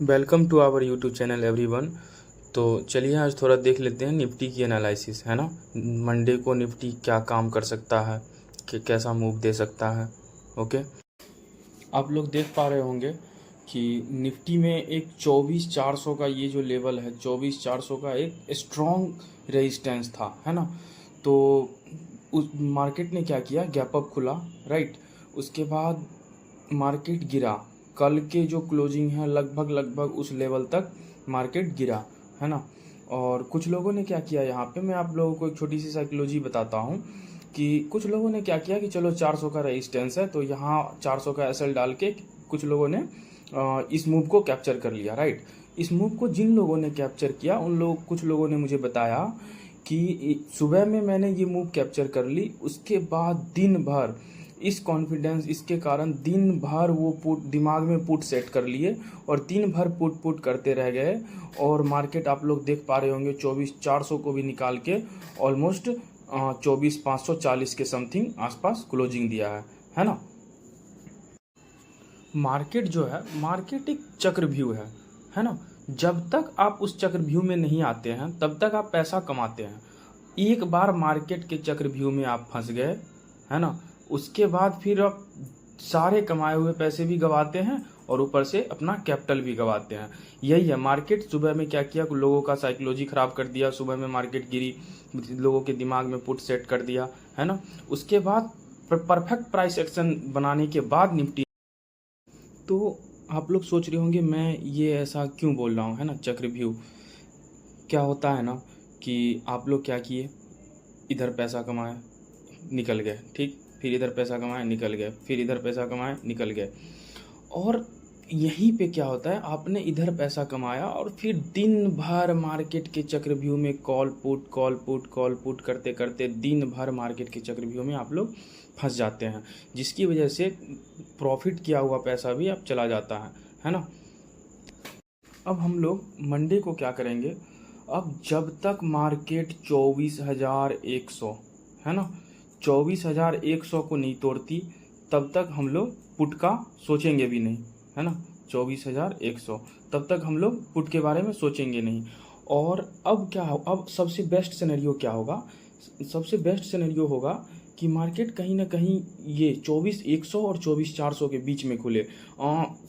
Welcome to our YouTube channel everyone. तो चलिए आज थोड़ा देख लेते हैं निफ्टी की एनालिसिस, है ना। मंडे को निफ्टी क्या काम कर सकता है, कि कैसा मूव दे सकता है। ओके, आप लोग देख पा रहे होंगे कि निफ्टी में एक 24,400 का ये जो लेवल है, 24,400 का एक स्ट्रॉन्ग रेजिस्टेंस था, है ना। तो उस मार्केट ने क्या किया, गैप अप खुला, राइट। उसके बाद मार्केट गिरा। कल के जो क्लोजिंग है लगभग उस लेवल तक मार्केट गिरा, है ना। और कुछ लोगों ने क्या किया, यहाँ पे मैं आप लोगों को एक छोटी सी साइकोलॉजी बताता हूँ कि कुछ लोगों ने क्या किया कि चलो 400 का रेजिस्टेंस है तो यहाँ 400 का एसएल डाल के कुछ लोगों ने इस मूव को कैप्चर कर लिया, राइट। इस मूव को जिन लोगों ने कैप्चर किया कुछ लोगों ने मुझे बताया कि सुबह में मैंने ये मूव कैप्चर कर ली, उसके बाद दिन भर इस कॉन्फिडेंस, इसके कारण दिन भर वो पुट दिमाग में पुट सेट कर लिए और दिन भर पुट करते रह गए। और मार्केट आप लोग देख पा रहे होंगे 24,400 को भी निकाल के ऑलमोस्ट 24,540 के समथिंग आसपास क्लोजिंग दिया है ना। मार्केट जो है, मार्केट एक चक्रव्यूह है ना। जब तक आप उस चक्रव्यूह में नहीं आते हैं तब तक आप पैसा कमाते हैं। एक बार मार्केट के चक्रव्यूह में आप फंस गए, है ना, उसके बाद फिर आप सारे कमाए हुए पैसे भी गंवाते हैं और ऊपर से अपना कैपिटल भी गंवाते हैं। यही है मार्केट। सुबह में क्या किया, लोगों का साइकोलॉजी खराब कर दिया, सुबह में मार्केट गिरी, लोगों के दिमाग में पुट सेट कर दिया, है ना। उसके बाद परफेक्ट प्राइस एक्शन बनाने के बाद निफ्टी। तो आप लोग सोच रहे होंगे मैं ये ऐसा क्यों बोल रहा हूँ, है ना। चक्रव्यूह क्या होता है ना कि आप लोग क्या किए, इधर पैसा कमाए निकल गए, ठीक, फिर इधर पैसा कमाए निकल गए, फिर इधर पैसा कमाए निकल गए। और यहीं पे क्या होता है, आपने इधर पैसा कमाया और फिर दिन भर मार्केट के चक्रव्यूह में कॉल पुट करते करते दिन भर मार्केट के चक्रव्यूह में आप लोग फंस जाते हैं, जिसकी वजह से प्रॉफिट किया हुआ पैसा भी अब चला जाता है ना। अब हम लोग मंडे को क्या करेंगे, अब जब तक मार्केट 24,100, है ना, 24,100 को नहीं तोड़ती तब तक हम लोग पुट का सोचेंगे भी नहीं, है ना। 24,100 तब तक हम लोग पुट के बारे में सोचेंगे नहीं। और अब क्या हो, अब सबसे बेस्ट सिनेरियो क्या होगा, सबसे बेस्ट सिनेरियो होगा कि मार्केट कहीं ना कहीं ये 24,100 और 24,400 के बीच में खुले,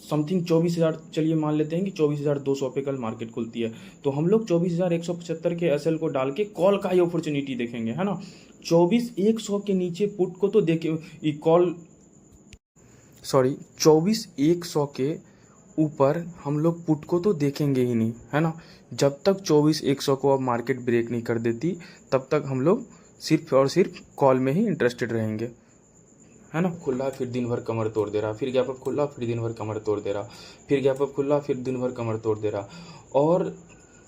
समथिंग 24,000, चलिए मान लेते हैं कि 24,200 पे कल मार्केट खुलती है, तो हम लोग 24,175 के एसएल को डाल के कॉल का ही अपॉर्चुनिटी देखेंगे, है ना। 24,100 के नीचे पुट को तो देखे कॉल, सॉरी, 24,100 के ऊपर हम लोग पुट को तो देखेंगे ही नहीं, है ना। जब तक 24,100 को अब मार्केट ब्रेक नहीं कर देती तब तक हम लोग सिर्फ और सिर्फ कॉल में ही इंटरेस्टेड रहेंगे, है ना। खुला फिर दिन भर कमर तोड़ दे रहा, फिर गैप अप खुला फिर दिन भर कमर तोड़ दे रहा, फिर गैप अप खुला फिर दिन भर कमर तोड़ दे रहा। और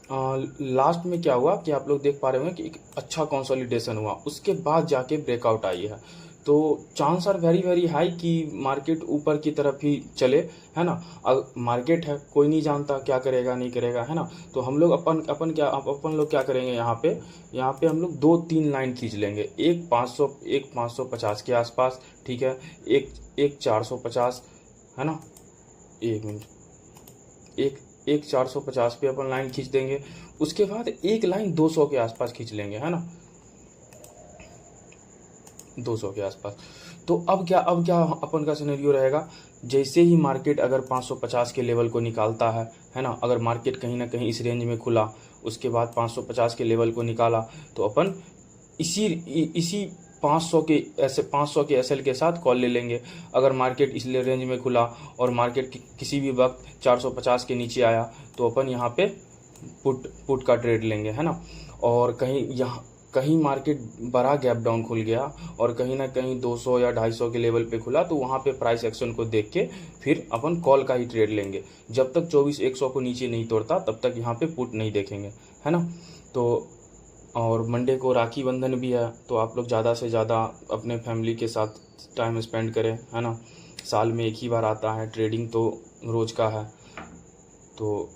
लास्ट में क्या हुआ कि आप लोग देख पा रहे होंगे कि एक अच्छा कंसोलिडेशन हुआ, उसके बाद जाके ब्रेकआउट आई है। तो chance are very very high कि मार्केट ऊपर की तरफ ही चले, है ना। अब मार्केट है, कोई नहीं जानता क्या करेगा नहीं करेगा, है ना। तो हम लोग अपन लोग क्या करेंगे, यहाँ पे हम लोग 2-3 लाइन खींच लेंगे, एक 500, एक 550 के आसपास, ठीक है, एक 450, है ना। एक मिनट, एक 450 पे अपन लाइन खींच देंगे, उसके बाद एक लाइन 200 के आसपास खींच लेंगे, है ना, 200 के आसपास। तो अब क्या अपन का सिनेरियो रहेगा, जैसे ही मार्केट अगर 550 के लेवल को निकालता है ना, अगर मार्केट कहीं ना कहीं इस रेंज में खुला, उसके बाद 550 के लेवल को निकाला, तो अपन इसी 500 के एसएल के साथ कॉल ले लेंगे। अगर मार्केट इस रेंज में खुला और मार्केट किसी भी वक्त 450 के नीचे आया तो अपन यहाँ पे पुट का ट्रेड लेंगे, है ना। और कहीं मार्केट बड़ा गैप डाउन खुल गया और कहीं ना कहीं 200 या 250 के लेवल पे खुला, तो वहाँ पे प्राइस एक्शन को देख के फिर अपन कॉल का ही ट्रेड लेंगे। जब तक 24,100 को नीचे नहीं तोड़ता तब तक यहाँ पे पुट नहीं देखेंगे, है ना। तो और मंडे को राखी बंधन भी है, तो आप लोग ज़्यादा से ज़्यादा अपने फैमिली के साथ टाइम स्पेंड करें, है ना। साल में एक ही बार आता है, ट्रेडिंग तो रोज़ का है, तो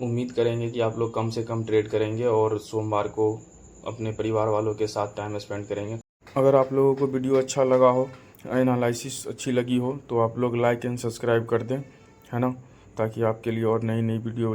उम्मीद करेंगे कि आप लोग कम से कम ट्रेड करेंगे और सोमवार को अपने परिवार वालों के साथ टाइम स्पेंड करेंगे। अगर आप लोगों को वीडियो अच्छा लगा हो, एनालिसिस अच्छी लगी हो, तो आप लोग लाइक एंड सब्सक्राइब कर दें, है ना। ताकि आपके लिए और नई नई वीडियो